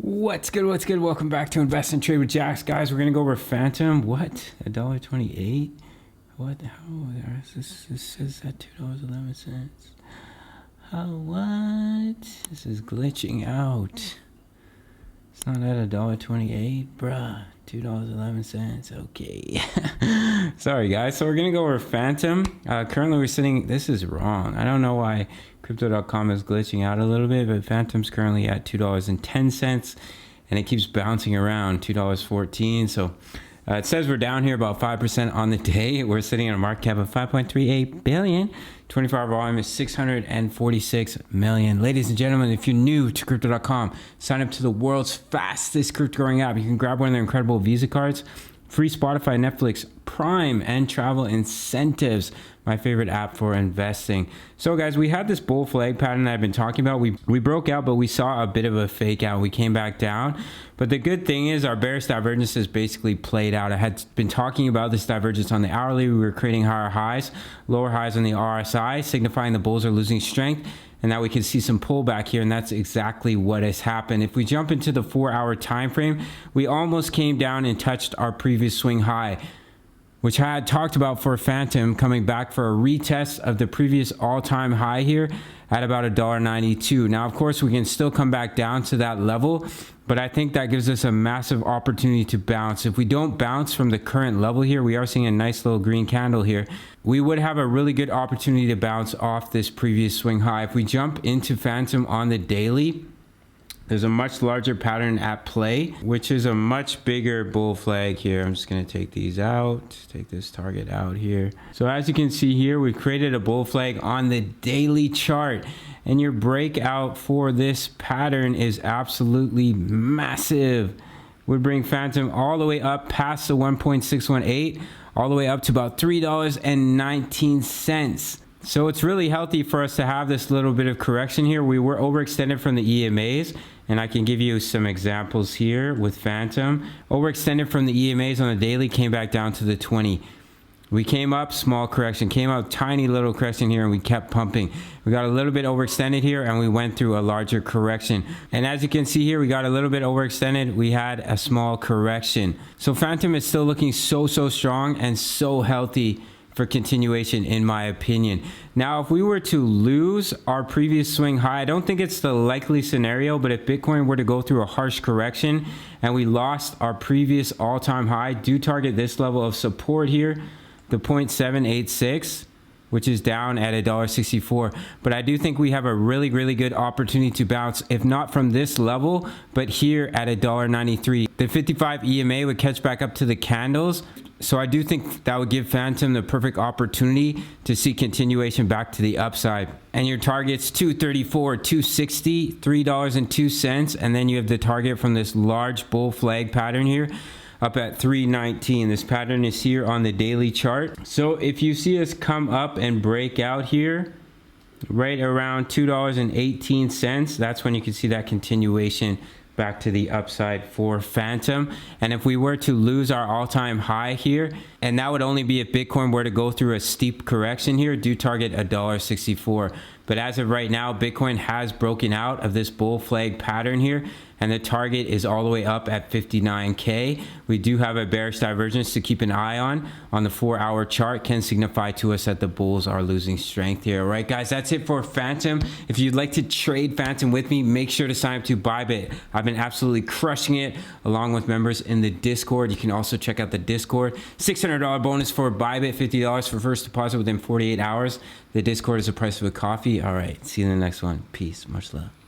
What's good? What's good? Welcome back to Invest and Trade with Jax, guys. We're gonna go over Fantom. What? $1.28? What the hell? This says at $2.11. Oh, what? This is glitching out. It's not at $1.28, bruh. $2.11. Okay. Sorry, guys. So we're gonna go over Fantom. Currently, we're sitting. This is wrong. I don't know why Crypto.com is glitching out a little bit, but Fantom's currently at $2.10, and it keeps bouncing around $2.14. So it says we're down here about 5% on the day. We're sitting on a market cap of 5.38 billion. 24-hour volume is 646 million. Ladies and gentlemen, if you're new to Crypto.com, sign up to the world's fastest crypto growing app. You can grab one of their incredible Visa cards, free Spotify, Netflix, Prime, and travel incentives. My favorite app for investing. So guys, we had this bull flag pattern that I've been talking about. We broke out, but we saw a bit of a fake out. We came back down. But the good thing is our bearish divergence has basically played out. I had been talking about this divergence on the hourly. We were creating higher highs, lower highs on the RSI, signifying the bulls are losing strength, and that we can see some pullback here, and that's exactly what has happened. If we jump into the 4-hour time frame, we almost came down and touched our previous swing high, which I had talked about for Fantom, coming back for a retest of the previous all-time high here at about $1.92. Now, of course, we can still come back down to that level, but I think that gives us a massive opportunity to bounce. If we don't bounce from the current level here, we are seeing a nice little green candle here. We would have a really good opportunity to bounce off this previous swing high. If we jump into Fantom on the daily, there's a much larger pattern at play, which is a much bigger bull flag here. I'm just gonna take these out, take this target out here. So as you can see here, we've created a bull flag on the daily chart, and your breakout for this pattern is absolutely massive. Would bring Fantom all the way up past the 1.618, all the way up to about $3.19. So it's really healthy for us to have this little bit of correction here. We were overextended from the EMAs, and I can give you some examples here with Fantom. Overextended from the EMAs on the daily, came back down to the 20. We came up, small correction, came up, tiny little correction here, and we kept pumping. We got a little bit overextended here, and we went through a larger correction. And as you can see here, we got a little bit overextended. We had a small correction. So Fantom is still looking so strong and so healthy for continuation, in my opinion. Now, if we were to lose our previous swing high, I don't think it's the likely scenario, but if Bitcoin were to go through a harsh correction and we lost our previous all-time high, do target this level of support here, the 0.786, which is down at $1.64. But I do think we have a really good opportunity to bounce, if not from this level, but here at $1.93. The 55 EMA would catch back up to the candles. So I do think that would give Fantom the perfect opportunity to see continuation back to the upside. And your target's 234, 260, $3.02. And then you have the target from this large bull flag pattern here up at 319. This pattern is here on the daily chart. So if you see us come up and break out here right around $2.18, that's when you can see that continuation back to the upside for Fantom. And if we were to lose our all-time high here, and that would only be if Bitcoin were to go through a steep correction here, do target $1.64. But as of right now, Bitcoin has broken out of this bull flag pattern here, and the target is all the way up at 59K. We do have a bearish divergence to keep an eye on the 4-hour chart. Can signify to us that the bulls are losing strength here. All right, guys, that's it for Fantom. If you'd like to trade Fantom with me, make sure to sign up to Bybit. I've been absolutely crushing it along with members in the Discord. You can also check out the Discord. $600 bonus for Bybit, $50 for first deposit within 48 hours. The Discord is the price of a coffee. All right, see you in the next one. Peace. Much love.